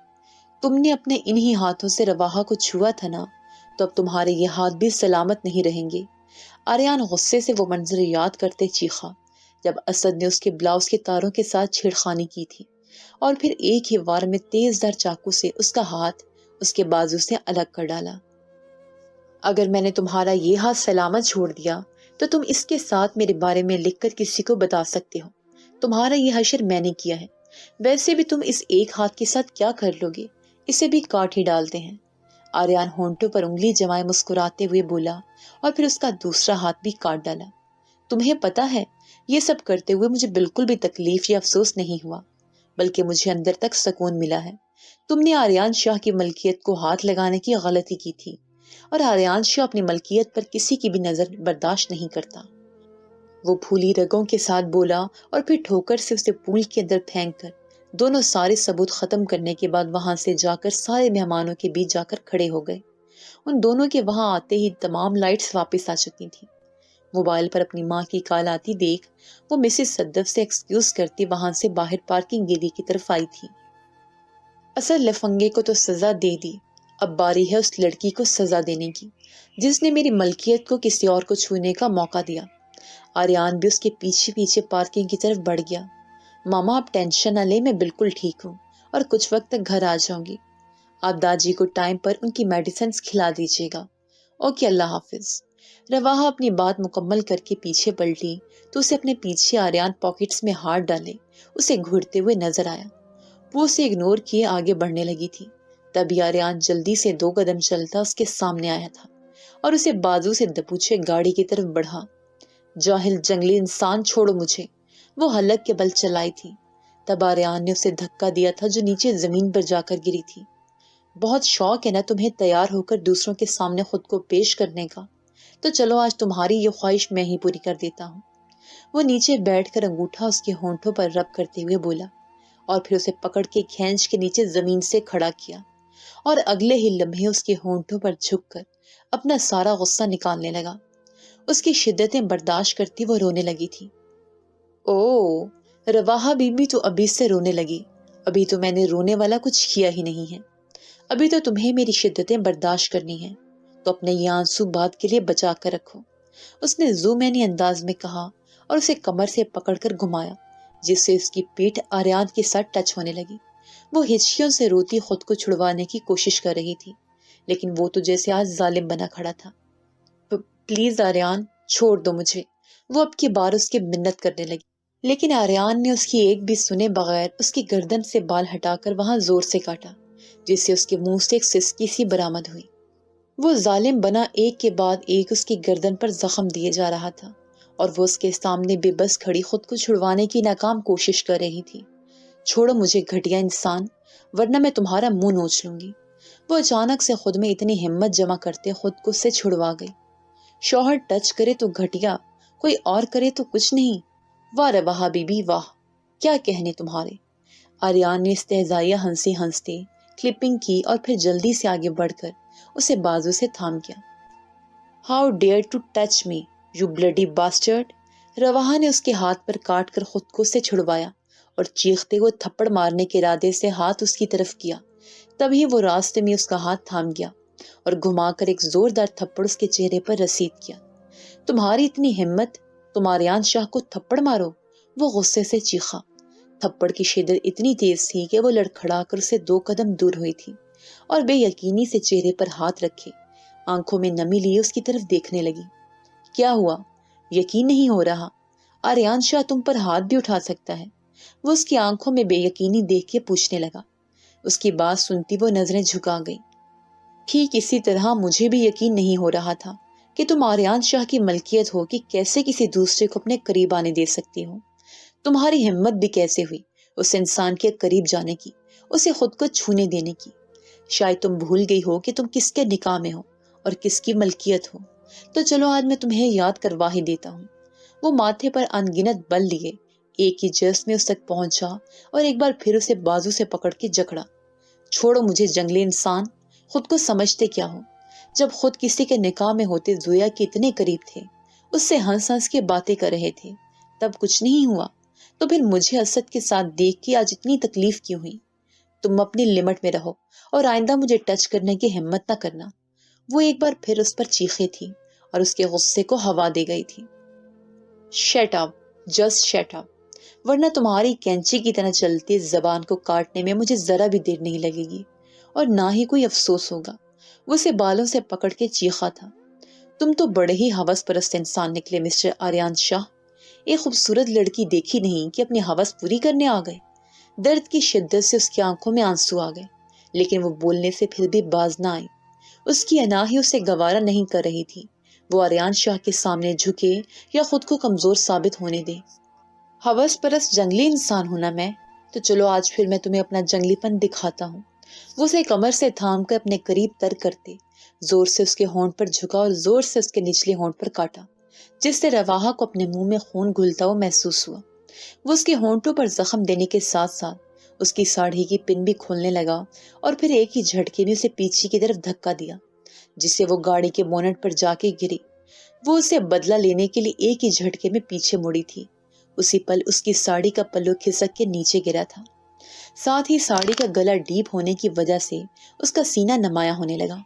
تم نے اپنے انہی ہاتھوں سے رواحہ کو چھوا تھا نا، تو اب تمہارے یہ ہاتھ بھی سلامت نہیں رہیں گے۔ آریان غصے سے وہ منظر یاد کرتے چیخا جب اسد نے اس کے بلاؤز کے تاروں کے ساتھ چھیڑخانی کی تھی، اور پھر ایک ہی وار میں تیز دھار چاقو سے اس کا ہاتھ اس کے بازو سے الگ کر ڈالا۔ اگر میں نے تمہارا یہ ہاتھ سلامت چھوڑ دیا تو تم اس کے ساتھ میرے بارے میں لکھ کر کسی کو بتا سکتے ہو۔ تمہارا یہ حشر میں نے کیا ہے، ویسے بھی تم اس ایک ہاتھ کے ساتھ کیا کر لو گے، اسے بھی کاٹ ہی ڈالتے ہیں۔ آریان ہونٹوں پر انگلی جمائے مسکراتے ہوئے بولا، اور پھر اس کا دوسرا ہاتھ بھی کاٹ ڈالا۔ تمہیں پتا ہے یہ سب کرتے ہوئے مجھے بالکل بھی تکلیف یا افسوس نہیں ہوا، بلکہ مجھے اندر تک سکون ملا ہے۔ تم نے آریان شاہ کی ملکیت کو ہاتھ لگانے کی غلطی کی تھی، اور آریان شاہ اپنی ملکیت پر کسی کی بھی نظر برداشت نہیں کرتا۔ وہ پھولی رگوں کے ساتھ بولا، اور پھر ٹھوکر سے اسے پول کے اندر پھینک کر دونوں سارے ثبوت ختم کرنے کے بعد وہاں سے جا کر سارے مہمانوں کے بیچ جا کر کھڑے ہو گئے۔ ان دونوں کے وہاں آتے ہی تمام لائٹس واپس آ چکی تھیں۔ موبائل پر اپنی ماں کی کال آتی دیکھ وہ مسز صدف سے ایکسکیوز کرتی وہاں سے باہر پارکنگ ایریا کی طرف آئی تھی۔ اصل لفنگے کو تو سزا دے دی، اب باری ہے اس لڑکی کو سزا دینے کی جس نے میری ملکیت کو کسی اور کو چھونے کا موقع دیا۔ آریان بھی اس کے پیچھے پیچھے پارکنگ کی طرف بڑھ گیا۔ ماما آپ ٹینشن نہ لیں، میں بالکل ٹھیک ہوں اور کچھ وقت تک گھر آ جاؤں گی۔ آپ داجی کو ٹائم پر ان کی میڈیسنز کھلا دیجیے گا۔ اوکے، اللہ حافظ۔ رواحہ اپنی بات مکمل کر کے پیچھے پلٹی تو اسے اپنے پیچھے آریان پاکٹس میں ہاتھ ڈالے اسے گھورتے ہوئے نظر آیا۔ وہ اسے اگنور کیے آگے بڑھنے لگی تھی، تبھی آریان جلدی سے 2 قدم چلتا اس کے سامنے آیا تھا اور اسے بازو سے دبوچے گاڑی کی طرف بڑھا۔ جاہل جنگلی انسان، چھوڑو مجھے، وہ حلق کے بل چلائی تھی۔ تب آریان نے اسے دھکا دیا تھا جو نیچے زمین پر جا کر گری تھی۔ بہت شوق ہے نا تمہیں تیار ہو کر دوسروں کے سامنے خود کو پیش کرنے کا، تو چلو آج تمہاری یہ خواہش میں ہی پوری کر دیتا ہوں۔ وہ نیچے بیٹھ کر انگوٹھا اس کے ہونٹوں پر رب کرتے ہوئے بولا، اور پھر اسے پکڑ کے کھینچ کے نیچے زمین سے کھڑا کیا، اور اگلے ہی لمحے اس کے ہونٹوں پر جھک کر اپنا سارا غصہ نکالنے لگا۔ اس کی شدتیں برداشت کرتی وہ رونے لگی تھی۔ او رواحہ بی بی تو ابھی سے رونے لگی، ابھی تو میں نے رونے والا کچھ کیا ہی نہیں ہے، ابھی تو تمہیں میری شدتیں برداشت کرنی ہیں، تو اپنے یہ آنسو بعد کے لیے بچا کر رکھو، اس نے زومینی انداز میں کہا اور اسے کمر سے پکڑ کر گھمایا جس سے اس کی پیٹھ آریان کے ساتھ ٹچ ہونے لگی۔ وہ ہچکیوں سے روتی خود کو چھڑوانے کی کوشش کر رہی تھی، لیکن وہ تو جیسے آج ظالم بنا کھڑا تھا۔ پلیز آریان، چھوڑ دو مجھے، وہ اب کی بار اس کی منت کرنے لگی، لیکن آریان نے اس کی ایک بھی سنے بغیر اس کی گردن سے بال ہٹا کر وہاں زور سے کاٹا جس سے اس کے منہ سے ایک سسکی سی برآمد ہوئی۔ وہ ظالم بنا ایک کے بعد ایک اس کی گردن پر زخم دیے جا رہا تھا، اور وہ اس کے سامنے بے بس کھڑی خود کو چھڑوانے کی ناکام کوشش کر رہی تھی۔ چھوڑو مجھے گھٹیا انسان، ورنہ میں تمہارا منہ نوچ لوں گی۔ وہ اچانک سے خود میں اتنی ہمت جمع کرتے خود کو سے چھڑوا گئی۔ شوہر ٹچ کرے تو گھٹیا، کوئی اور کرے تو کچھ نہیں۔ واہ رواحہ بی بی واہ، کیا کہنے تمہارے۔ آریان نے استہزائیہ ہنستے کلپنگ کی اور پھر جلدی سے آگے بڑھ کر اسے بازو سے تھام گیا۔ How dare to touch me you bloody bastard. Rawaha نے اس کے ہاتھ پر کاٹ کر خود کو سے چھڑوایا اور چیختے ہوئے تھپڑ مارنے کے ارادے سے ہاتھ اس کی طرف کیا، تبھی وہ راستے میں اس کا ہاتھ تھام گیا اور گھما کر ایک زوردار تھپڑ اس کے چہرے پر رسید کیا۔ تمہاری اتنی ہمت، تم آریان شاہ کو تھپڑ مارو، وہ غصے سے چیخا۔ تھپڑ کی شدت اتنی تیز تھی کہ وہ لڑکھڑا کر اسے 2 قدم دور ہوئی تھی اور بے یقینی سے چہرے پر ہاتھ رکھے آنکھوں میں نمی لیے اس کی طرف دیکھنے لگی۔ کیا ہوا؟ یقین نہیں ہو رہا؟ آریان شاہ تم پر ہاتھ بھی اٹھا سکتا ہے، وہ اس کی آنکھوں میں بے یقینی دیکھ کے پوچھنے لگا۔ اس کی بات سنتی وہ نظریں جھکا گئی۔ ٹھیک اسی طرح مجھے بھی یقین نہیں ہو رہا تھا کہ تم آریان شاہ کی ملکیت ہو کہ کیسے کسی دوسرے کو اپنے قریب آنے دے سکتی ہو۔ تمہاری ہمت بھی کیسے ہوئی اس انسان کے قریب جانے کی اسے خود کو چھونے دینے کی۔ شاید تم بھول گئی ہو کہ تم کس کے نکاح میں ہو اور کس کی ملکیت ہو، تو چلو آج میں تمہیں یاد کروا ہی دیتا ہوں۔ وہ ماتھے پر انگنت بل لیے ایک ہی جس میں اس تک پہنچا اور ایک بار پھر اسے بازو سے پکڑ کے جکڑا۔ چھوڑو مجھے جنگلی انسان، خود کو سمجھتے کیا ہو؟ جب خود کسی کے نکاح میں ہوتے زویا کے اتنے قریب تھے، اس سے ہنس ہنس کے باتیں کر رہے تھے، تب کچھ نہیں ہوا، تو پھر مجھے اسد کے ساتھ دیکھ کے آج اتنی تکلیف کیوں ہوئی؟ تم اپنی لمٹ میں رہو اور آئندہ مجھے ٹچ کرنے کی ہمت نہ کرنا۔ وہ ایک بار پھر اس پر چیخے تھی اور اس کے غصے کو ہوا دے گئی تھی۔ Shut up, just shut up, ورنہ تمہاری کینچی کی طرح چلتی زبان کو کاٹنے میں مجھے ذرا بھی دیر نہیں لگے گی اور نہ ہی کوئی افسوس ہوگا۔ وہ اسے بالوں سے پکڑ کے چیخا تھا۔ تم تو بڑے ہی ہوس پرست انسان نکلے مسٹر آریان شاہ۔ ایک خوبصورت لڑکی دیکھی نہیں کہ اپنی ہوس پوری کرنے آ گئے۔ درد کی شدت سے اس کی آنکھوں میں آنسو آ گئے، لیکن وہ بولنے سے پھر بھی باز نہ آئی۔ اس کی اناہی اسے گوارا نہیں کر رہی تھی۔ وہ آریان شاہ کے سامنے جھکے یا خود کو کمزور ثابت ہونے دے۔ ہوس پرست جنگلی انسان ہونا میں، تو چلو آج پھر میں تمہیں اپنا جنگلی پن دکھاتا ہوں۔ وہ اسے کمر سے تھام کر اپنے قریب تر کرتے زور سے اس کے ہونٹ پر جھکا اور زور سے اس کے نچلے ہونٹ پر کاٹا، جس سے رواحہ کو اپنے منہ میں خون گھلتا ہوا محسوس ہوا۔ وہ اس کے ہونٹوں پر زخم دینے کے ساتھ ساتھ اس کی ساڑھی کی پن بھی کھولنے لگا اور پھر ایک ہی جھٹکے میں اسے پیچھے کی طرف دھکا دیا، جس سے وہ گاڑی کے بونٹ پر جا کے گری۔ وہ اسے بدلہ لینے کے لیے ایک ہی جھٹکے میں پیچھے مڑی تھی۔ اسی پل اس کی ساڑی کا پلو کھسک کے نیچے گرا تھا، ساتھ ہی ساڑی کا گلا ڈیپ ہونے کی وجہ سے اس کا سینہ نمایاں ہونے لگا۔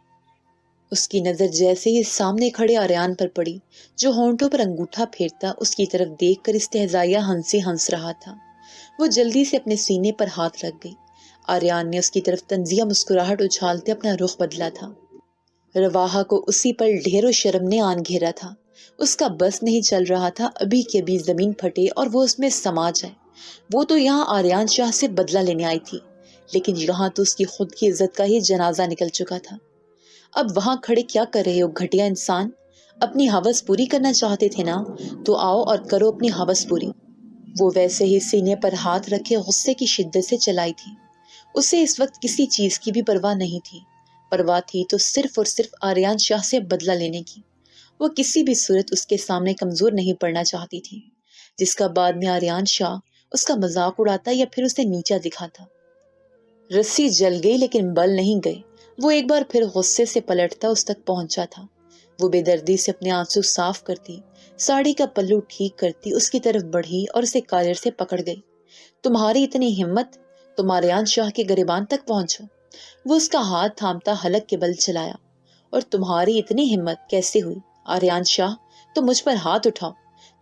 اس کی نظر جیسے ہی سامنے کھڑے آریان پر پڑی، جو ہونٹوں پر انگوٹھا پھیرتا اس کی طرف دیکھ کر استہزائیہ ہنسی ہنس رہا تھا، وہ جلدی سے اپنے سینے پر ہاتھ رکھ گئی۔ آریان نے اس کی طرف طنزیہ مسکراہٹ اچھالتے اپنا رخ بدلا تھا۔ رواحہ کو اسی پل ڈھیر و شرم نے آن گھیرا تھا۔ اس کا بس نہیں چل رہا تھا ابھی کے ابھی زمین پھٹے اور وہ اس میں سما جائے۔ وہ تو یہاں آریان شاہ سے بدلہ لینے آئی تھی، لیکن یہاں تو اس کی خود کی عزت کا ہی جنازہ نکل چکا تھا۔ اب وہاں کھڑے کیا کر رہے ہو گھٹیا انسان؟ اپنی ہوس پوری کرنا چاہتے تھے نا، تو آؤ اور کرو اپنی ہوس پوری۔ وہ ویسے ہی سینے پر ہاتھ رکھے غصے کی شدت سے چلائی تھی۔ اسے اس وقت کسی چیز کی بھی پرواہ نہیں تھی، پرواہ تھی تو صرف اور صرف آریان شاہ سے بدلہ لینے کی۔ وہ کسی بھی صورت اس کے سامنے کمزور نہیں پڑنا چاہتی تھی، جس کا بعد میں آریان شاہ اس کا مذاق اڑاتا یا پھر اسے نیچا دکھاتا۔ رسی جل گئی لیکن بل نہیں گئے۔ وہ ایک بار پھر غصے سے پلٹتا اس تک پہنچا تھا۔ وہ بے دردی سے اپنے آنسو صاف کرتی، ساڑی کا پلو ٹھیک کرتی اس کی طرف بڑھی اور اسے کالر سے پکڑ گئی۔ تمہاری اتنی ہمت، تم آریان شاہ کے گریبان تک پہنچو؟ وہ اس کا ہاتھ تھامتا حلق کے بل چلایا۔ اور تمہاری اتنی ہمت کیسے ہوئی آریان شاہ؟ تم مجھ پر ہاتھ اٹھاؤ۔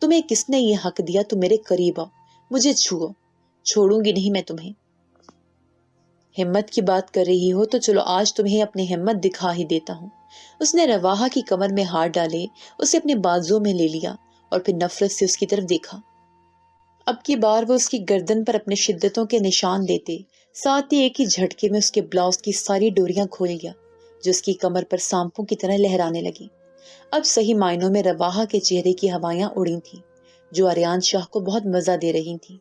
تمہیں کس نے یہ حق دیا تم میرے قریب آؤ، مجھے چھوؤ؟ چھوڑوں گی نہیں میں تمہیں۔ ہمت کی بات کر رہی ہو تو چلو آج تمہیں اپنی ہمت دکھا ہی دیتا ہوں۔ اس نے رواحہ کی کمر میں ہاتھ ڈالے، اسے اپنے بازو میں لے لیا اور پھر نفرت سے اس کی طرف دیکھا۔ اب کی بار وہ اس کی گردن پر اپنے شدتوں کے نشان دیتے، ساتھ ہی ایک ہی جھٹکے میں اس کے بلاؤز کی ساری ڈوریاں کھول گیا، جو اس کی کمر پر سانپوں کی طرح لہرانے لگی۔ اب صحیح معنوں میں رواحہ کے چہرے کی ہوائیاں اڑی تھیں، جو آریان شاہ کو بہت مزہ دے رہی تھیں۔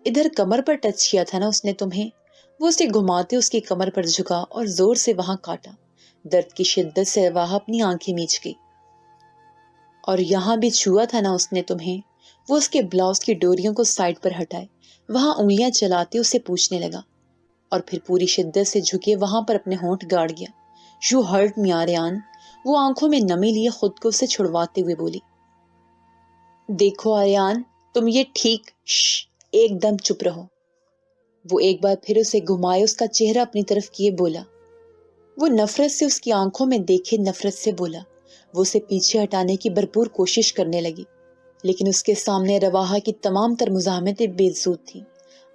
ادھر کمر پر ٹچ کیا تھا نا اس نے تمہیں؟ وہ اسے گھماتے اس کی کمر پر جھکا اور زور سے وہاں کاٹا۔ درد کی شدت سے رواحہ اپنی آنکھیں میچ گئی۔ اور یہاں بھی چھوا تھا نا اس نے تمہیں؟ وہ اس کے بلاؤز کی ڈوریوں کو سائڈ پر ہٹائے، وہاں انگلیاں چلاتے اسے پوچھنے لگا، اور پھر پوری شدت سے جھکے وہاں پر اپنے ہونٹ گاڑ گیا۔ You hurt me Aryan. وہ آنکھوں میں نمی لیے خود کو اسے چھڑواتے ہوئے بولی۔ دیکھو آریان، تم یہ ٹھیک ایک دم چپ رہو۔ وہ ایک بار پھر اسے گھمائے، اس کا چہرہ اپنی طرف کیے بولا۔ وہ نفرت سے اس کی آنکھوں میں دیکھے نفرت سے بولا۔ وہ اسے پیچھے ہٹانے کی بھرپور کوشش کرنے لگی، لیکن اس کے سامنے رواحہ کی تمام تر مزاحمتیں بے سود تھیں۔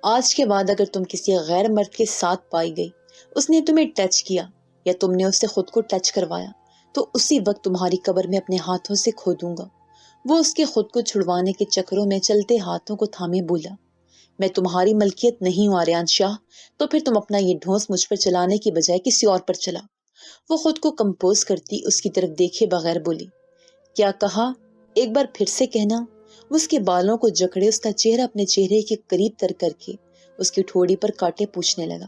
آج کے بعد اگر تم کسی غیر مرد کے ساتھ پائی گئی، اس نے تمہیں ٹچ کیا یا تم نے اس سے خود کو ٹچ کروایا، تو اسی وقت تمہاری قبر میں اپنے ہاتھوں سے کھو دوں گا۔ وہ اس کے خود کو چھڑوانے کے چکروں میں چلتے ہاتھوں کو تھامے بولا۔ میں تمہاری ملکیت نہیں ہوں آریان شاہ، تو پھر تم اپنا یہ ڈھونس مجھ پر چلانے کی بجائے کسی اور پر چلا۔ وہ خود کو کمپوز کرتی اس کی طرف دیکھے بغیر بولی۔ کیا کہا؟ ایک بار پھر سے کہنا۔ وہ اس کے بالوں کو جکڑے اس کا چہرہ اپنے چہرے کے قریب تر کر کے اس کی ٹھوڑی پر کاٹے پوچھنے لگا۔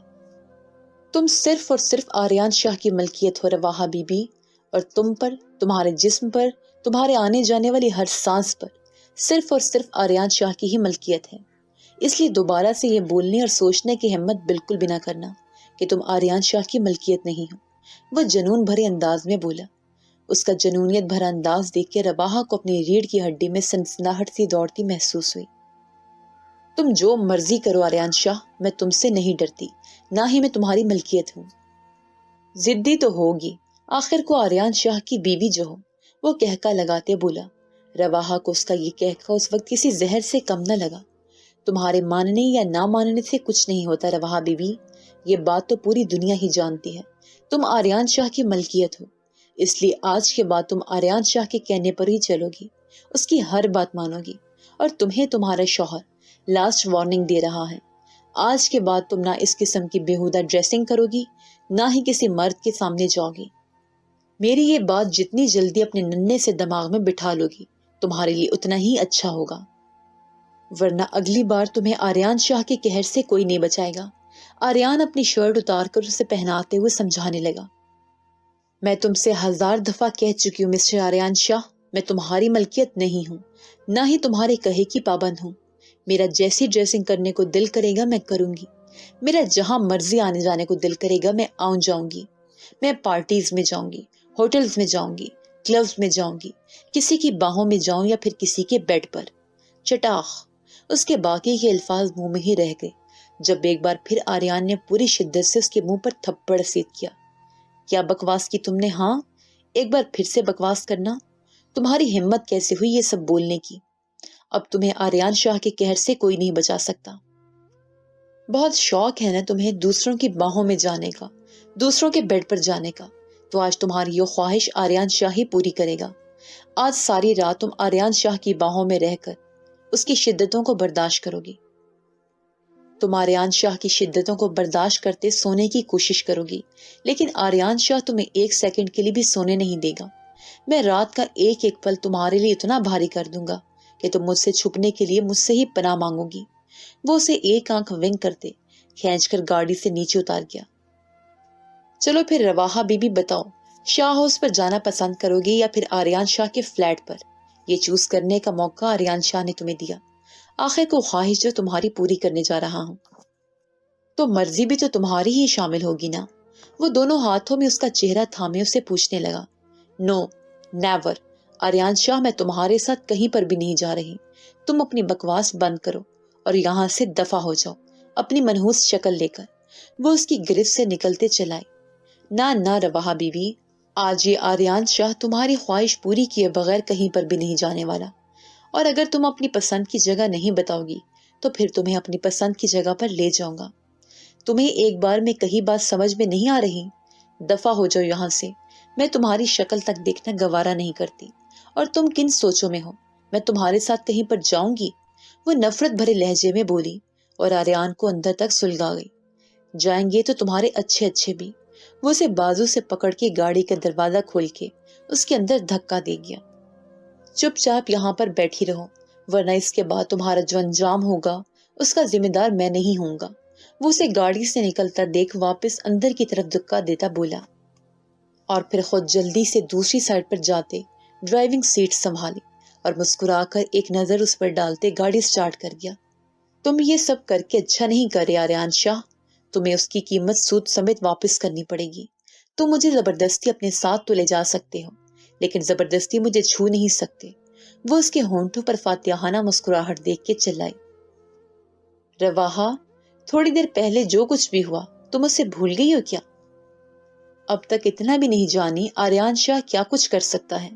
تم صرف اور صرف آریان شاہ کی ملکیت ہو رواحہ بی بی، اور تم پر، تمہارے جسم پر، تمہارے آنے جانے والی ہر سانس پر صرف اور صرف آریان شاہ کی ہی ملکیت ہے۔ اس لیے دوبارہ سے یہ بولنے اور سوچنے کی ہمت بالکل بھی نہ کرنا کہ تم آریان شاہ کی ملکیت نہیں ہو۔ وہ جنون بھرے انداز میں بولا۔ اس کا جنونیت بھرا انداز دیکھ کے رواحہ کو اپنی ریڑھ کی ہڈی میں سنسناہٹ سی دوڑتی محسوس ہوئی۔ تم جو مرضی کرو آریان شاہ، میں تم سے نہیں ڈرتی، نہ ہی میں تمہاری ملکیت ہوں۔ ضدی تو ہوگی، آخر کو آریان شاہ کی بیوی جو ہو، وہ کہکا لگاتے بولا۔ رواحہ کو اس کا یہ کہکا اس وقت کسی زہر سے کم نہ لگا۔ تمہارے ماننے یا نہ ماننے سے کچھ نہیں ہوتا رواحہ بی بی، یہ بات تو پوری دنیا ہی جانتی ہے، تم آریان شاہ کی ملکیت ہو۔ اس لیے آج کے بعد تم آریان شاہ کے کہنے پر ہی چلو گی، اس کی ہر بات مانو گی، اور تمہیں تمہارا شوہر لاسٹ وارننگ دے رہا ہے، آج کے بعد تم نہ اس قسم کی بیہودہ ڈریسنگ کرو گی، نہ ہی کسی مرد کے سامنے جاؤ گی۔ میری یہ بات جتنی جلدی اپنے ننھے سے دماغ میں بٹھا لو گی، تمہارے لیے اتنا ہی اچھا ہوگا، ورنہ اگلی بار تمہیں آریان شاہ کے قہر سے کوئی نہیں بچائے گا۔ آریان اپنی شرٹ اتار کر اسے پہناتے ہوئے سمجھانے لگا۔ میں تم سے 1000 دفعہ کہہ چکی ہوں مسٹر آریان شاہ، میں تمہاری ملکیت نہیں ہوں، نہ ہی تمہارے کہے کی پابند ہوں۔ میرا جیسی ڈریسنگ کرنے کو دل کرے گا میں کروں گی، میرا جہاں مرضی آنے جانے کو دل کرے گا میں آؤں جاؤں گی، میں پارٹیز میں جاؤں گی، ہوٹلز میں جاؤں گی، کلبز میں جاؤں گی، کسی کی باہوں میں جاؤں یا پھر کسی کے بیڈ پر۔ چٹاخ! اس کے باقی کے الفاظ منہ میں ہی رہ گئے جب ایک بار پھر آریان نے پوری شدت سے اس کے منہ پر تھپڑ رسید کیا۔ کیا بکواس کی تم نے؟ ہاں، ایک بار پھر سے بکواس کرنا؟ تمہاری ہمت کیسے ہوئی یہ سب بولنے کی؟ اب تمہیں آریان شاہ کے قہر سے کوئی نہیں بچا سکتا۔ بہت شوق ہے نا تمہیں دوسروں کی باہوں میں جانے کا، دوسروں کے بیڈ پر جانے کا، تو آج تمہاری یہ خواہش آریان شاہ ہی پوری کرے گا۔ آج ساری رات تم آریان شاہ کی باہوں میں رہ کر اس کی شدتوں کو برداشت کرو گی، تم آریان شاہ کی شدتوں کو برداشت کرتے سونے کی کوشش کرو گی، لیکن آریان شاہ تمہیں ایک سیکنڈ کے لیے بھی سونے نہیں دے گا۔ میں رات کا ایک ایک پل تمہارے لیے اتنا بھاری کر دوں گا کہ تم مجھ سے چھپنے کے لیے مجھ سے ہی پناہ مانگو گی۔ وہ اسے ایک آنکھ ونک کرتے کھینچ کر گاڑی سے نیچے اتار گیا۔ چلو پھر رواحہ بی بی بتاؤ، شاہ ہاؤس پر جانا پسند کرو گی یا پھر آریان شاہ کے فلیٹ پر؟ یہ چوز کرنے کا موقع آریان شاہ نے تمہیں دیا، آخر کو خواہش جو تمہاری پوری کرنے جا رہا ہوں، تو مرضی بھی تو تمہاری ہی شامل ہوگی نا؟ وہ دونوں ہاتھوں میں اس کا چہرہ تھامے اسے پوچھنے لگا۔ نو، نیور آریان شاہ، میں تمہارے ساتھ کہیں پر بھی نہیں جا رہی۔ تم اپنی بکواس بند کرو اور یہاں سے دفع ہو جاؤ اپنی منحوس شکل لے کر۔ وہ اس کی گرفت سے نکلتے چلائے۔ نہ رواحہ بیوی، آج یہ آریان شاہ تمہاری خواہش پوری کیے بغیر کہیں پر بھی نہیں جانے والا، اور اگر تم اپنی پسند کی جگہ نہیں بتاؤ گی تو پھر تمہیں اپنی پسند کی جگہ پر لے جاؤں گا۔ تمہیں ایک بار میں کہیں بات سمجھ میں نہیں آ رہی؟ دفع ہو جاؤ یہاں سے، میں تمہاری شکل تک دیکھنا گوارا نہیں کرتی، اور تم کن سوچوں میں ہو؟ میں تمہارے ساتھ کہیں پر جاؤں گی؟ وہ نفرت بھرے لہجے میں بولی اور آریان کو اندر تک سلگا گئی۔ جائیں گے تو تمہارے اچھے اچھے بھی۔ وہ اسے بازو سے پکڑ کے گاڑی کا دروازہ کھول کے اس کے اندر دھکا دے گیا۔ چپ چاپ یہاں پر بیٹھی رہو، ورنہ اس کے بعد تمہارا جو انجام ہوگا اس کا ذمہ دار میں نہیں ہوں گا۔ وہ اسے گاڑی سے نکلتا دیکھ واپس اندر کی طرف دھکا دیتا بولا، اور پھر خود جلدی سے دوسری سائڈ پر جاتے ڈرائیونگ سیٹ سنبھالی اور مسکرا کر ایک نظر اس پر ڈالتے گاڑی سٹارٹ کر گیا۔ تم یہ سب کر کے اچھا نہیں کر رہے آریان شاہ، تمہیں اس کی قیمت سود سمیت واپس کرنی پڑے گی۔ تم مجھے زبردستی اپنے ساتھ تو لے جا سکتے ہو، لیکن زبردستی مجھے چھو نہیں سکتے۔ وہ اس کے ہونٹوں پر فاتحانہ مسکراہٹ دیکھ کے چلائی۔ رواحہ، تھوڑی دیر پہلے جو کچھ بھی ہوا تم اسے بھول گئی ہو کیا؟ اب تک اتنا بھی نہیں جانی آریان شاہ کیا کچھ کر سکتا ہے؟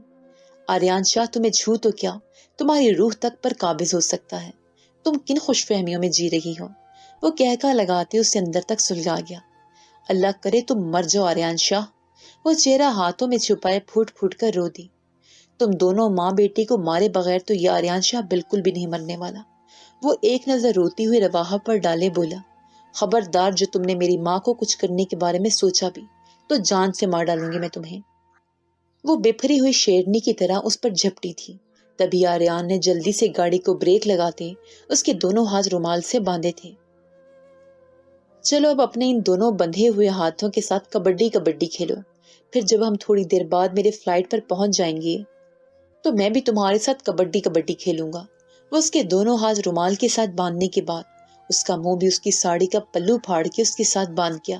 آریان شاہ تمہیں چھو تو کیا، تمہاری روح تک پر قابض ہو سکتا ہے۔ تم کن خوش فہمیوں میں جی رہی ہو؟ وہ کہکا لگاتے اسے اندر تک سلگا گیا۔ اللہ کرے تم مر جاؤ آریان شاہ۔ وہ چہرہ ہاتھوں میں چھپائے پھوٹ پھوٹ کر رو دی۔ تم دونوں ماں بیٹی کو مارے بغیر تو یہ آریان شاہ بالکل بھی نہیں مرنے والا۔ وہ ایک نظر روتی ہوئی رواحہ پر ڈالے بولا، خبردار جو تم نے میری ماں کو کچھ کرنے کے بارے میں سوچا بھی تو جان سے مار ڈالوں گی میں تمہیں۔ وہ بپھری ہوئی شیرنی کی طرح اس پر جھپٹی تھی۔ تبھی آریان نے جلدی سے گاڑی کو بریک لگاتے، اس کے دونوں ہاتھ رومال سے باندھے تھے۔ چلو اب اپنے ان دونوں بندھے ہوئے ہاتھوں کے ساتھ کبڈی کبڈی کھیلو، پھر جب ہم تھوڑی دیر بعد میرے فلائٹ پر پہنچ جائیں گے تو میں بھی تمہارے ساتھ کبڈی کبڈی کھیلوں گا۔ وہ اس کے دونوں ہاتھ رومال کے ساتھ باندھنے کے بعد اس کا منہ بھی اس کی ساڑی کا پلو پھاڑ کے اس کے ساتھ باندھ گیا۔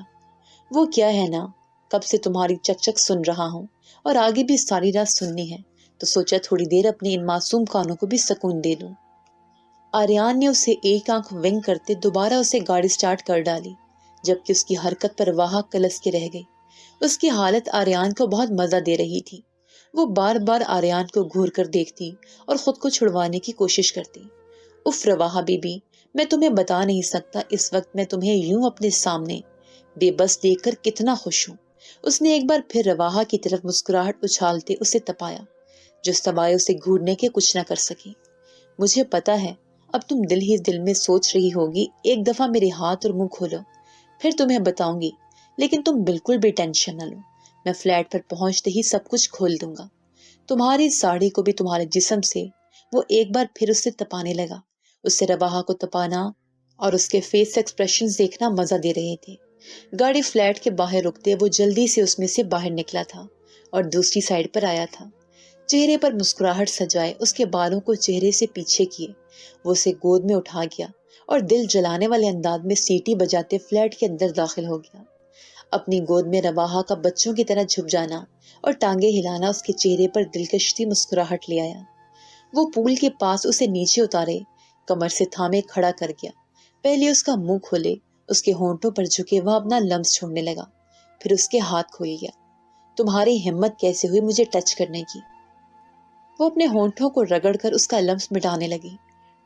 وہ کیا ہے نا، کب سے تمہاری چک چک سن رہا ہوں اور آگے بھی ساری رات سننی ہے، تو سوچا تھوڑی دیر اپنے ان معصوم کانوں کو بھی سکون دے دوں۔ آریان نے اسے ایک آنکھ ونگ کرتے دوبارہ اسے گاڑی سٹارٹ کر ڈالی، جبکہ اس کی حرکت پر رواحہ کلس کے رہ گئی۔ اس کی حالت آریان کو بہت مزہ دے رہی تھی۔ وہ بار بار آریان کو گھور کر دیکھتی اور خود کو چھڑوانے کی کوشش کرتی۔ اف رواحہ بی بی، میں تمہیں بتا نہیں سکتا اس وقت میں تمہیں یوں اپنے سامنے بے بس دیکھ کر کتنا خوش ہوں۔ اس نے ایک بار پھر رواحہ کی طرف مسکراہٹ اچھالتے اسے تپایا، جو سوائے اسے گھورنے کے کچھ نہ کر سکی۔ مجھے پتا ہے اب تم دل ہی دل میں سوچ رہی ہوگی ایک دفعہ میرے ہاتھ اور منہ کھولو، پھر تمہیں بتاؤں گی، لیکن تم بالکل بھی ٹینشن نہ لو، میں فلیٹ پر پہنچتے ہی سب کچھ کھول دوں گا۔ تمہاری ساڑی کو بھی تمہارے جسم سے وہ ایک بار پھر اسے تپانے لگا۔ اسے رواحہ کو تپانا اور اس کے فیس ایکسپریشنز دیکھنا مزہ دے رہے تھے۔ گاڑی فلیٹ کے باہر رکتے وہ جلدی سے اس میں سے باہر نکلا تھا اور دوسری سائڈ پر آیا تھا۔ چہرے پر مسکراہٹ سجائے اس کے بالوں کو چہرے سے پیچھے کیے وہ اسے گود میں اٹھا گیا اور دل جلانے والے انداز میں سیٹی بجاتے فلیٹ کے اندر داخل ہو گیا۔ اپنی گود میں رواحہ کا بچوں کی طرح جھک جانا اور ٹانگیں ہلانا اس کے چہرے پر دلکش سی مسکراہٹ لے آیا۔ وہ پول کے پاس اسے نیچے اتارے کمر سے تھامے کھڑا کر گیا۔ پہلے اس کا منہ کھولے، اس کے ہونٹوں پر جھکے وہ اپنا لمس چھوڑنے لگا، پھر اس کے ہاتھ کھول گیا۔ تمہاری ہمت کیسے ہوئی مجھے ٹچ کرنے کی؟ وہ اپنے ہونٹوں کو رگڑ کر اس کا لمس مٹانے لگی۔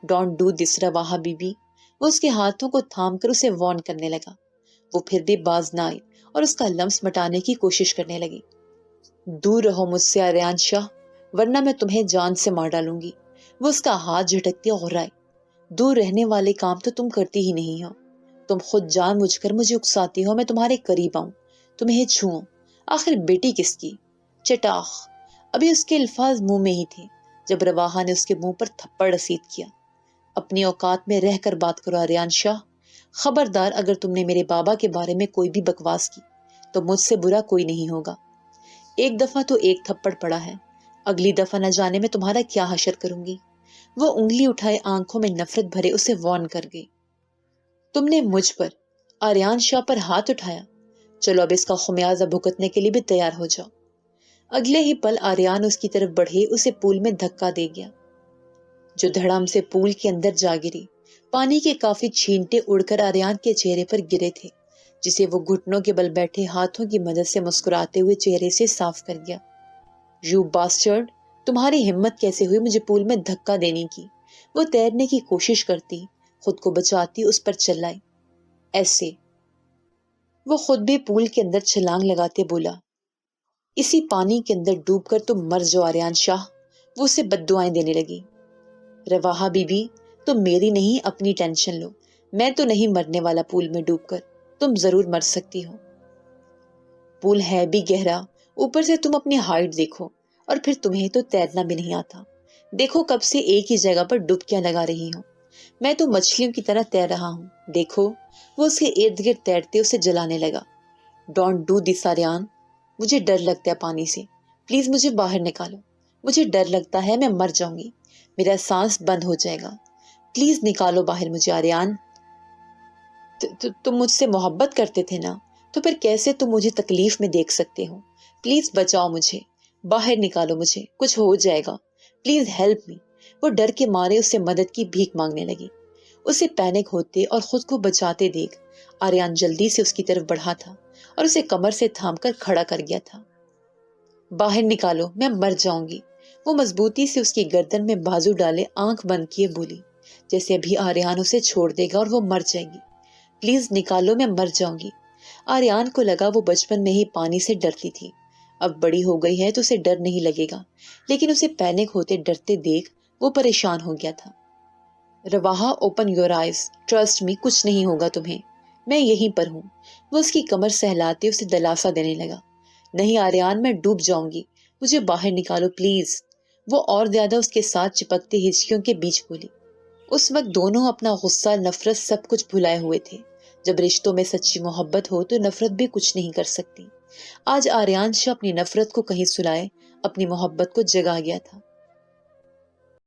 ڈونٹ ڈو دس رواحہ بی بی۔ وہ اس کے ہاتھوں کو تھام کر اسے وارن کرنے لگا۔ وہ پھر بھی باز نہ آئی اور اس کا لمس مٹانے کی کوشش کرنے لگی۔ دور رہو مجھ سے آریان شاہ، ورنہ میں تمہیں جان سے مار ڈالوں گی۔ وہ اس کا ہاتھ جھٹکتی غرائے۔ دور رہنے والے کام تو تم کرتی ہی نہیں ہو، تم خود جان بوجھ کر مجھے اکساتی ہو میں تمہارے قریب آؤں، تمہیں چھوؤں۔ آخر بیٹی کس کی؟ چٹاخ۔ ابھی اس کے الفاظ منہ میں ہی تھے جب رواحہ نے اس کے منہ پر تھپڑ رسید کیا۔ اپنی اوقات میں رہ کر بات کرو آریان شاہ، خبردار اگر تم نے میرے بابا کے بارے میں کوئی بھی بکواس کی تو مجھ سے برا کوئی نہیں ہوگا۔ ایک دفعہ تو ایک تھپڑ پڑا ہے، اگلی دفعہ نہ جانے میں تمہارا کیا حشر کروں گی۔ وہ انگلی اٹھائے آنکھوں میں نفرت بھرے اسے وارن کر گئی۔ تم نے مجھ پر، آریان شاہ پر ہاتھ اٹھایا، چلو اب اس کا خمیازہ بھگتنے کے لیے بھی تیار ہو جاؤ۔ اگلے ہی پل آریان اس کی طرف بڑھے اسے پول میں دھکا دے گیا، جو دھڑام سے پول کے اندر جا گری۔ پانی کے کافی چھینٹے اڑ کر آریان کے چہرے پر گرے تھے، جسے وہ گھٹنوں کے بل بیٹھے ہاتھوں کی مدد سے مسکراتے ہوئے چہرے سے صاف کر گیا۔ یو باسٹرڈ، تمہاری ہمت کیسے ہوئی مجھے پول میں دھکا دینے کی؟ وہ تیرنے کی کوشش کرتی، خود کو بچاتی اس پر چلائی۔ ایسے وہ خود بھی پول کے اندر چھلانگ لگاتے بولا، اسی پانی کے اندر ڈوب کر تم مر جاؤ آریان شاہ۔ وہ اسے بد دعائیں دینے لگی۔ رواحہ بی بی، تم میری نہیں اپنی ٹینشن لو، میں تو نہیں مرنے والا پول میں ڈوب کر، تم ضرور مر سکتی ہو۔ پول ہے بھی گہرا، اوپر سے تم اپنی ہائٹ دیکھو، اور پھر تمہیں تو تیرنا بھی نہیں آتا۔ دیکھو کب سے ایک ہی جگہ پر ڈبکیاں لگا رہی ہوں، میں تو مچھلیوں کی طرح تیر رہا ہوں، دیکھو۔ وہ اس کے ارد گرد تیرتے اسے جلانے لگا۔ ڈونٹ ڈو دس آریان، مجھے ڈر لگتا ہے پانی سے، پلیز مجھے باہر نکالو، مجھے ڈر لگتا ہے میں مر جاؤں گی، میرا سانس بند ہو جائے گا، پلیز نکالو باہر مجھے آریان۔ تم مجھ سے محبت کرتے تھے نا، تو پھر کیسے تم مجھے تکلیف میں دیکھ سکتے ہو؟ پلیز بچاؤ مجھے، باہر نکالو مجھے، کچھ ہو جائے گا، پلیز ہیلپ می۔ وہ ڈر کے مارے اس سے مدد کی بھیک مانگنے لگی۔ اسے پینک ہوتے اور خود کو بچاتے دیکھ آریان جلدی سے اس کی طرف بڑھا تھا اور اسے کمر سے تھام کر کھڑا کر گیا تھا۔ باہر نکالو، میں مر جاؤں گی۔ وہ مضبوطی سے اس کی گردن میں بازو ڈالے آنکھ بند کیے بولی، جیسے ابھی آریان اسے چھوڑ دے گا اور وہ مر جائے گی۔ پلیز نکالو، میں مر جاؤں گی۔ آریان کو لگا وہ بچپن میں ہی پانی سے ڈرتی تھی، اب بڑی ہو گئی ہے تو اسے ڈر نہیں لگے گا، لیکن اسے پینک ہوتے ڈرتے دیکھ وہ پریشان ہو گیا تھا۔ Rawaha, open your eyes, trust me, کچھ نہیں ہوگا تمہیں، میں یہیں پر ہوں۔ وہ اس کی کمر سہلاتے اسے دلاسا دینے لگا۔ نہیں آریان، میں ڈوب جاؤں گی، مجھے باہر نکالو پلیز۔ وہ اور زیادہ اس کے ساتھ چپکتے ہچکیوں کے بیچ بولی۔ اس وقت دونوں اپنا غصہ، نفرت، سب کچھ بھلائے ہوئے تھے، جب رشتوں میں سچی محبت ہو تو نفرت بھی کچھ نہیں کر سکتی۔ آج آریان شاہ اپنی نفرت کو کہیں سلائے اپنی محبت کو جگا گیا تھا۔